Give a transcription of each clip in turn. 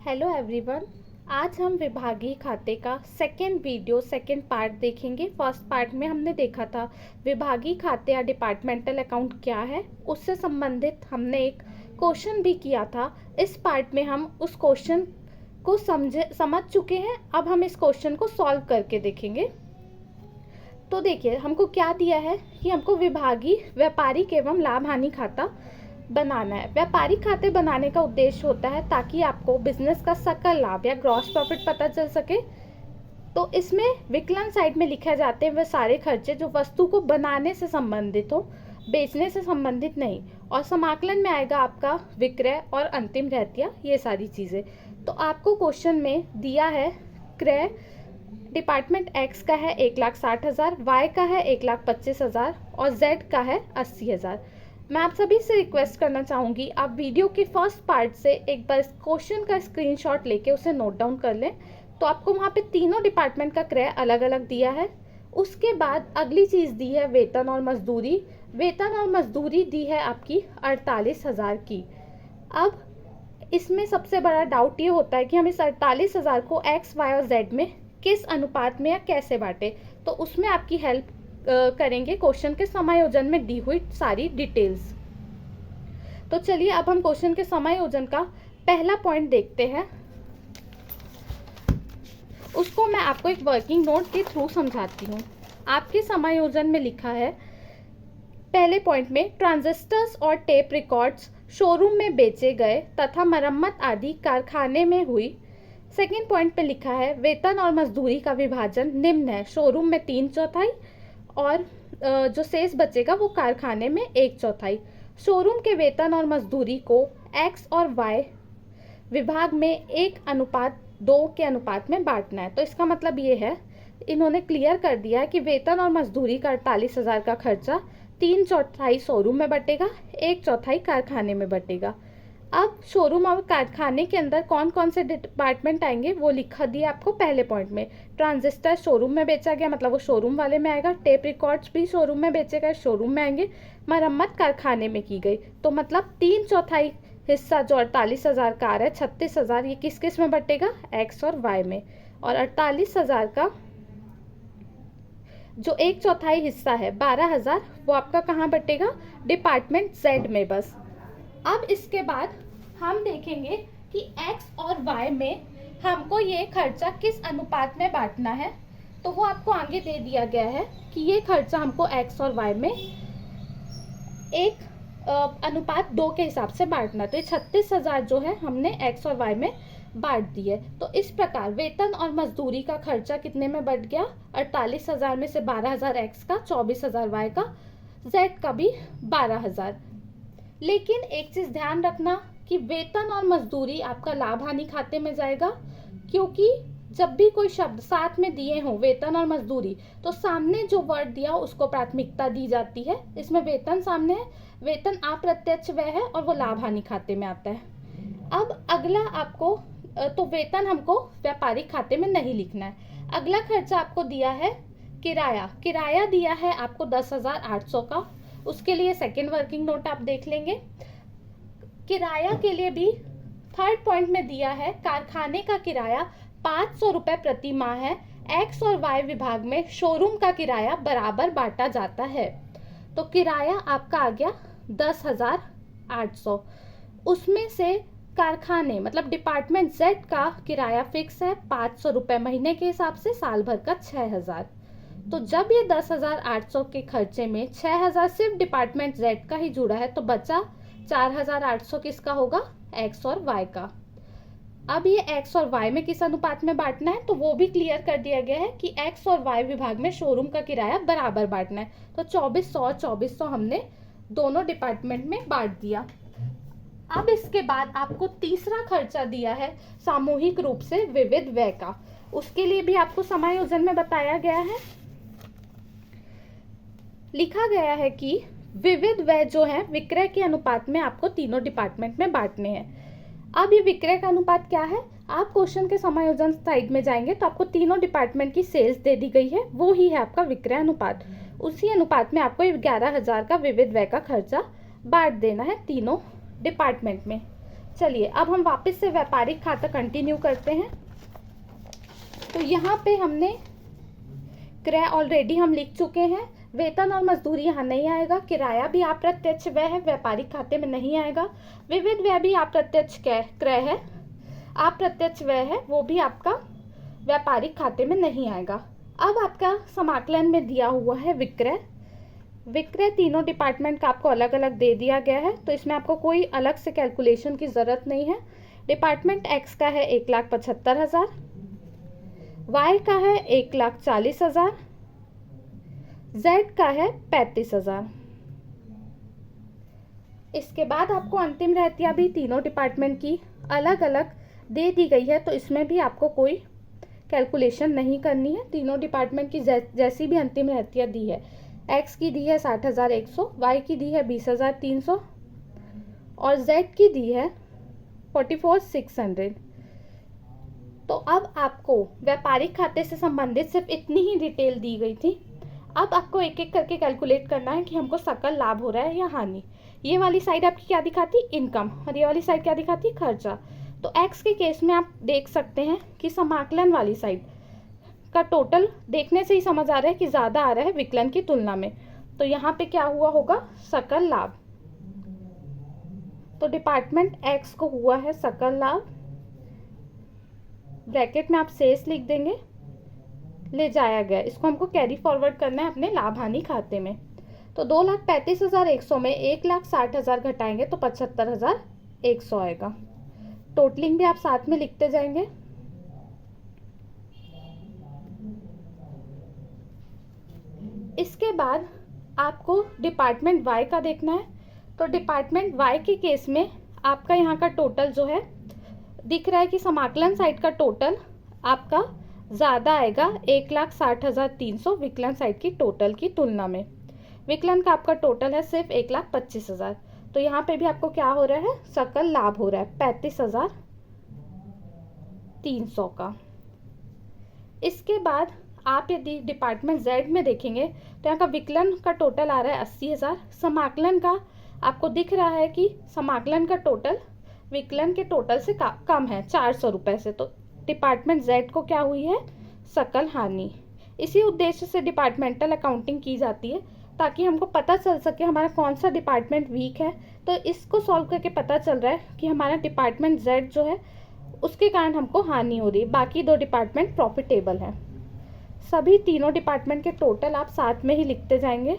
Hello everyone. आज हम विभागीय खाते का सेकेंड पार्ट देखेंगे। फर्स्ट पार्ट में हमने देखा था विभागीय खाते या डिपार्टमेंटल अकाउंट क्या है, उससे संबंधित हमने एक क्वेश्चन भी किया था। इस पार्ट में हम उस क्वेश्चन को समझ चुके हैं। अब हम इस क्वेश्चन को सॉल्व करके देखेंगे। तो देखिए हमको क्या दिया है कि हमको विभागीय व्यापारिक एवं लाभ हानि खाता बनाना है। व्यापारिक खाते बनाने का उद्देश्य होता है ताकि आपको बिजनेस का सकल लाभ या ग्रॉस प्रॉफिट पता चल सके। तो इसमें विकलन साइड में लिखे जाते हैं वे सारे खर्चे जो वस्तु को बनाने से संबंधित हो, बेचने से संबंधित नहीं। और समाकलन में आएगा आपका विक्रय और अंतिम रहतिया, ये सारी चीज़ें। तो आपको क्वेश्चन में दिया है क्रय डिपार्टमेंट एक्स का है 1,60,000, वाई का है 1,25,000 और जेड का है 80,000। मैं आप सभी से रिक्वेस्ट करना चाहूँगी आप वीडियो के फर्स्ट पार्ट से एक बार क्वेश्चन का स्क्रीनशॉट लेके उसे नोट डाउन कर लें। तो आपको वहाँ पे तीनों डिपार्टमेंट का क्रय अलग अलग दिया है। उसके बाद अगली चीज़ दी है वेतन और मजदूरी। वेतन और मजदूरी दी है आपकी 48,000 की। अब इसमें सबसे बड़ा डाउट ये होता है कि हम इस 48,000 को एक्स वाई और जेड में किस अनुपात में या कैसे बांटे। तो उसमें आपकी हेल्प करेंगे क्वेश्चन के समायोजन में दी हुई सारी डिटेल्स। तो चलिए अब हम क्वेश्चन के समायोजन का पहला पॉइंट देखते हैं। उसको मैं आपको एक वर्किंग नोट के थ्रू समझाती हूँ। आपके समायोजन में लिखा है पहले पॉइंट में ट्रांजिस्टर्स और टेप रिकॉर्ड्स शोरूम में बेचे गए तथा मरम्मत आदि कारखाने में हुई। सेकेंड पॉइंट पे लिखा है वेतन और मजदूरी का विभाजन निम्न है, शोरूम में 3/4 और जो शेष बचेगा वो कारखाने में 1/4। शोरूम के वेतन और मजदूरी को एक्स और वाई विभाग में 1:2 के अनुपात में बांटना है। तो इसका मतलब ये है, इन्होंने क्लियर कर दिया है कि वेतन और मजदूरी का 48,000 का खर्चा 3/4 शोरूम में बटेगा, 1/4 कारखाने में बटेगा। अब शोरूम और कारखाने के अंदर कौन कौन से डिपार्टमेंट आएंगे वो लिखा दिया आपको पहले पॉइंट में। ट्रांजिस्टर शोरूम में बेचा गया, मतलब वो शोरूम वाले में आएगा। टेप रिकॉर्ड्स भी शोरूम में बेचे गए, शोरूम में आएंगे। मरम्मत कारखाने में की गई। तो मतलब 3/4 हिस्सा जो 48,000 का आ रहा है 36,000, ये किस किस में बटेगा, एक्स और वाई में। और 48,000 का जो 1/4 हिस्सा है 12,000, वो आपका कहाँ बटेगा, डिपार्टमेंट जेड में बस। अब इसके बाद हम देखेंगे कि x और y में हमको ये खर्चा किस अनुपात में बांटना है। तो वो आपको आगे दे दिया गया है कि ये खर्चा हमको x और y में 1:2 के हिसाब से बांटना है। तो ये 36,000 जो है हमने x और y में बांट दी है। तो इस प्रकार वेतन और मजदूरी का खर्चा कितने में बढ़ गया, 48,000 में से 12,000 x का, 24,000 y का, z का भी 12,000। लेकिन एक चीज ध्यान रखना कि वेतन और मजदूरी आपका लाभ हानि खाते में जाएगा, क्योंकि जब भी कोई शब्द साथ में दिए हों वेतन और मजदूरी, तो सामने जो वर्ड दिया उसको प्राथमिकता दी जाती है। इसमें वेतन सामने है, वेतन अप्रत्यक्ष व्यय है और वो लाभ हानि खाते में आता है। अब अगला आपको तो वेतन हमको व्यापारिक खाते में नहीं लिखना है। अगला खर्चा आपको दिया है किराया। किराया दिया है आपको 10,800 का। उसके लिए सेकेंड वर्किंग नोट आप देख लेंगे। किराया के लिए भी थर्ड पॉइंट में दिया है कारखाने का किराया 500 रुपये प्रति माह है। एक्स और वाई विभाग में शोरूम का किराया बराबर बांटा जाता है। तो किराया आपका आ गया 10,800। उसमें से कारखाने मतलब डिपार्टमेंट जेड का किराया फिक्स है 500 रुपये महीने के हिसाब से, साल भर का 6,000। तो जब ये 10,800 के खर्चे में 6,000 सिर्फ डिपार्टमेंट जेड का ही जुड़ा है, तो बचा 4,800 किसका होगा, एक्स और वाई का। अब ये एक्स और वाई में किस अनुपात में बांटना है, तो वो भी क्लियर कर दिया गया है कि एक्स और वाई विभाग में शोरूम का किराया बराबर बांटना है। तो 2400 हमने दोनों डिपार्टमेंट में बांट दिया। अब इसके बाद आपको तीसरा खर्चा दिया है सामूहिक रूप से विविध व्यय का। उसके लिए भी आपको समायोजन में बताया गया है, लिखा गया है कि विविध व्यय जो है विक्रय के अनुपात में आपको तीनों डिपार्टमेंट में बांटने हैं। अब ये विक्रय का अनुपात क्या है, आप क्वेश्चन के समायोजन साइड में जाएंगे तो आपको तीनों डिपार्टमेंट की सेल्स दे दी गई है, वो ही है आपका विक्रय अनुपात। उसी अनुपात में आपको 11,000 का विविध व्यय का खर्चा बांट देना है तीनों डिपार्टमेंट में। चलिए अब हम वापस से व्यापारिक खाता कंटिन्यू करते हैं। तो यहाँ पे हमने क्रय ऑलरेडी हम लिख चुके हैं, वेतन और मजदूरी यहाँ नहीं आएगा, किराया भी अप्रत्यक्ष व्यय है, व्यापारिक खाते में नहीं आएगा, विविध व्यय भी अप्रत्यक्ष क्रय है, अप्रत्यक्ष व्यय है, वो भी आपका व्यापारिक खाते में नहीं आएगा। अब आपका समाकलन में दिया हुआ है विक्रय। विक्रय तीनों डिपार्टमेंट का आपको अलग अलग दे दिया गया है, तो इसमें आपको कोई अलग से कैलकुलेशन की ज़रूरत नहीं है। डिपार्टमेंट एक्स का है 1,75,000, वाई का है 1,40,000, जेड का है 35,000। इसके बाद आपको अंतिम रहतिया भी तीनों डिपार्टमेंट की अलग अलग दे दी गई है, तो इसमें भी आपको कोई कैलकुलेशन नहीं करनी है। तीनों डिपार्टमेंट की जैसी भी अंतिम रहतिया दी है, एक्स की दी है 60,100, वाई की दी है 20,300 और जेड की दी है 44,600। तो अब आपको व्यापारिक खाते से संबंधित सिर्फ इतनी ही डिटेल दी गई थी। अब आपको एक एक करके कैलकुलेट करना है कि हमको सकल लाभ हो रहा है या हानि। ये वाली साइड आपकी क्या दिखाती, इनकम, और ये वाली साइड क्या दिखाती, खर्चा। तो एक्स के केस में आप देख सकते हैं कि समाकलन वाली साइड का टोटल देखने से ही समझ आ रहा है कि ज़्यादा आ रहा है विकलन की तुलना में। तो यहाँ पे क्या हुआ होगा, सकल लाभ। तो डिपार्टमेंट एक्स को हुआ है सकल लाभ, ब्रैकेट में आप शेष लिख देंगे, ले जाया गया, इसको हमको कैरी फॉरवर्ड करना है अपने लाभ हानि खाते में। तो 2,35,100 में 1,60,000 घटाएंगे तो 75,100 आएगा। टोटलिंग भी आप साथ में लिखते जाएंगे। इसके बाद आपको डिपार्टमेंट वाई का देखना है। तो डिपार्टमेंट वाई के केस में आपका यहाँ का टोटल जो है दिख रहा है कि समाकलन साइड का टोटल आपका ज़्यादा आएगा 1,60,300 विकलन साइड की टोटल की तुलना में। विकलन का आपका टोटल है सिर्फ 1,25,000। तो यहाँ पे भी आपको क्या हो रहा है, सकल लाभ हो रहा है 35,300 का। इसके बाद आप यदि डिपार्टमेंट जेड में देखेंगे तो यहाँ का विकलन का टोटल आ रहा है 80,000। समाकलन का आपको दिख रहा है कि समाकलन का टोटल विकलन के टोटल से कम है 400 रुपये से। तो डिपार्टमेंट जेड को क्या हुई है, सकल हानि। इसी उद्देश्य से डिपार्टमेंटल अकाउंटिंग की जाती है, ताकि हमको पता चल सके हमारा कौन सा डिपार्टमेंट वीक है। तो इसको सॉल्व करके पता चल रहा है कि हमारा डिपार्टमेंट जेड जो है उसके कारण हमको हानि हो रही है, बाकी दो डिपार्टमेंट प्रॉफिटेबल है। सभी तीनों डिपार्टमेंट के टोटल आप साथ में ही लिखते जाएंगे।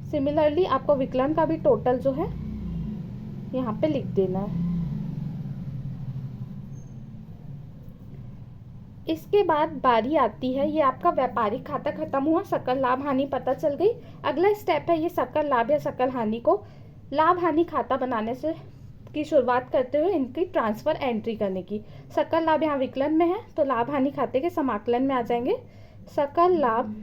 सिमिलरली आपको विकलन का भी टोटल जो है यहाँ पे लिख देना है। इसके बाद बारी आती है, ये आपका व्यापारिक खाता खत्म हुआ, सकल लाभ हानि पता चल गई। अगला स्टेप है ये सकल लाभ या सकल हानि को लाभ हानि खाता बनाने से की शुरुआत करते हुए इनकी ट्रांसफर एंट्री करने की। सकल लाभ यहाँ विकलन में है तो लाभ हानि खाते के समाकलन में आ जाएंगे। सकल लाभ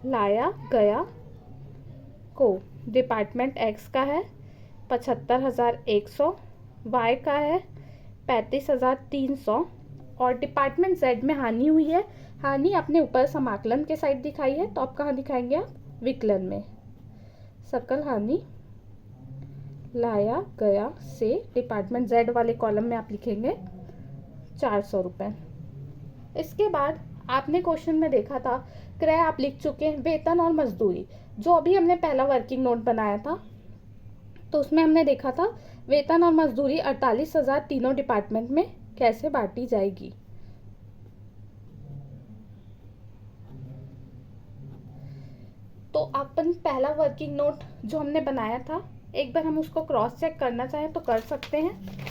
लाया गया को डिपार्टमेंट एक्स का है 75,100, वाई का है 35,300 और डिपार्टमेंट जेड में हानि हुई है। हानि अपने ऊपर समाकलन के साइड दिखाई है, तो आप कहाँ दिखाएंगे, आप विकलन में। सकल हानि लाया गया से डिपार्टमेंट जेड वाले कॉलम में आप लिखेंगे 400 रुपये। इसके बाद आपने क्वेश्चन में देखा था क्रय आप लिख चुके हैं, वेतन और मजदूरी जो अभी हमने पहला वर्किंग नोट बनाया था तो उसमें हमने देखा था वेतन और मजदूरी 48,000 तीनों डिपार्टमेंट में कैसे बांटी जाएगी। तो अपन पहला वर्किंग नोट जो हमने बनाया था एक बार हम उसको क्रॉस चेक करना चाहें तो कर सकते हैं।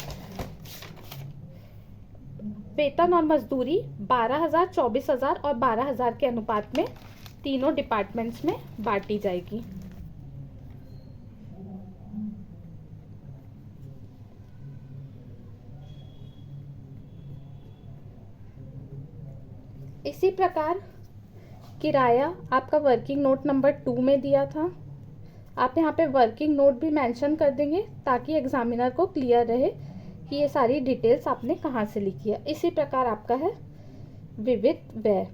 वेतन और मजदूरी 12,000, 24,000 और 12,000 के अनुपात में तीनों डिपार्टमेंट्स में बांटी जाएगी। इसी प्रकार किराया आपका वर्किंग नोट नंबर 2 में दिया था। आप यहाँ पे वर्किंग नोट भी मेंशन कर देंगे ताकि एग्जामिनर को क्लियर रहे कि ये सारी डिटेल्स आपने कहाँ से लिखी है। इसी प्रकार आपका है विविध व्यय,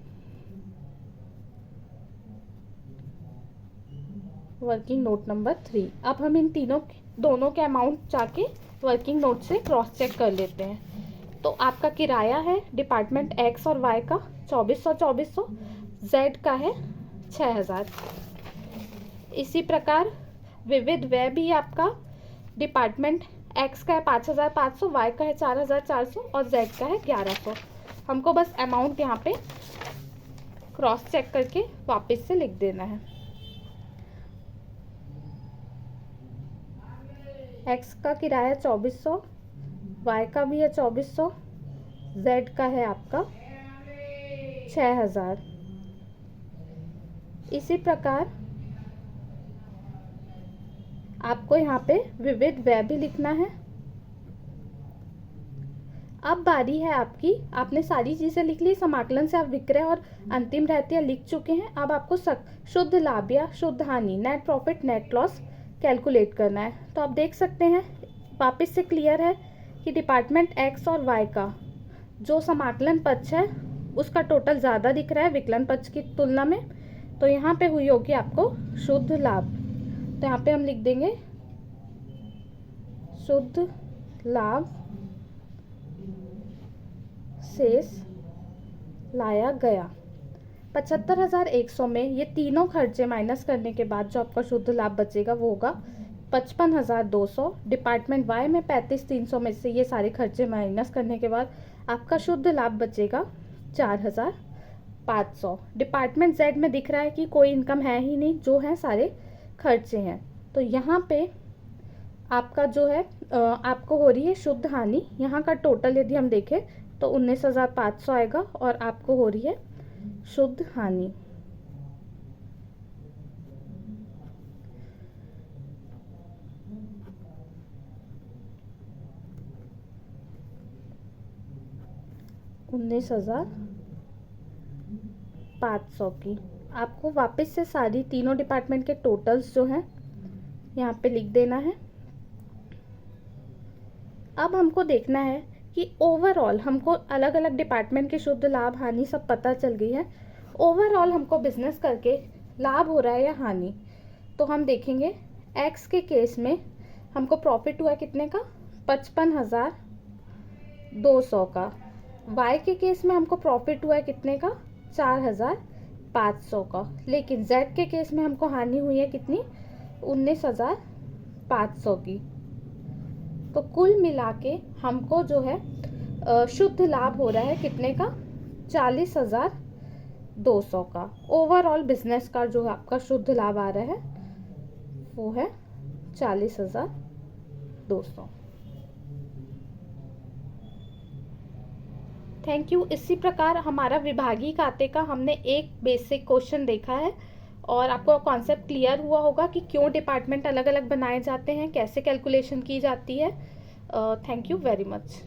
वर्किंग नोट नंबर 3। अब हम इन दोनों के अमाउंट जाके वर्किंग नोट से क्रॉस चेक कर लेते हैं। तो आपका किराया है डिपार्टमेंट एक्स और वाई का 2400, जेड का है 6000। इसी प्रकार विविध व्यय भी आपका डिपार्टमेंट एक्स का है 5500, वाई का है 4400 और जेड का है 1100। हमको बस अमाउंट यहाँ पे क्रॉस चेक करके वापस से लिख देना है। एक्स का किराया 2400, वाई का भी है 2400, जेड का है आपका 6000। इसी प्रकार आपको यहाँ पे विविध व्यय भी लिखना है। अब बारी है आपकी, आपने सारी चीज़ें लिख ली, समाकलन से आप विक्रय और अंतिम रहतिया लिख चुके हैं। अब आपको शुद्ध लाभ या शुद्ध हानि, net profit net loss calculate करना है। तो आप देख सकते हैं वापस से क्लियर है कि डिपार्टमेंट एक्स और वाई का जो समाकलन पक्ष है उसका टोटल ज़्यादा दिख रहा है विकलन पक्ष की तुलना में, तो यहाँ पे हुई होगी आपको शुद्ध लाभ। तो यहाँ पे हम लिख देंगे शुद्ध लाभ शेष लाया गया 75,100 में ये तीनों खर्चे माइनस करने के बाद जो आपका शुद्ध लाभ बचेगा वो होगा 55,200। डिपार्टमेंट वाई में 35,300 में से ये सारे खर्चे माइनस करने के बाद आपका शुद्ध लाभ बचेगा 4,500। डिपार्टमेंट जेड में दिख रहा है कि कोई इनकम है ही नहीं, जो है सारे खर्चे हैं। तो यहाँ पे आपका जो है आपको हो रही है शुद्ध हानि। यहाँ का टोटल यदि हम देखें तो 19,500 आएगा और आपको हो रही है शुद्ध हानि। $19,500 की आपको वापस से सारी तीनों डिपार्टमेंट के टोटल्स जो हैं यहाँ पे लिख देना है। अब हमको देखना है कि ओवरऑल हमको अलग अलग डिपार्टमेंट के शुद्ध लाभ हानि सब पता चल गई है। ओवरऑल हमको बिजनेस करके लाभ हो रहा है या हानि, तो हम देखेंगे एक्स के केस में हमको प्रॉफिट हुआ कितने का 55,200 का। वाई के केस में हमको प्रॉफिट हुआ है कितने का 4,500 का। लेकिन जेड के केस में हमको हानि हुई है कितनी 19,500 की। तो कुल मिला के हमको जो है शुद्ध लाभ हो रहा है कितने का 40,200 का। ओवरऑल बिजनेस का जो आपका शुद्ध लाभ आ रहा है वो है 40,200। Thank you. इसी प्रकार हमारा विभागीय खाते का हमने एक बेसिक क्वेश्चन देखा है और आपको कॉन्सेप्ट क्लियर हुआ होगा कि क्यों डिपार्टमेंट अलग अलग बनाए जाते हैं, कैसे कैलकुलेशन की जाती है। Thank you very much.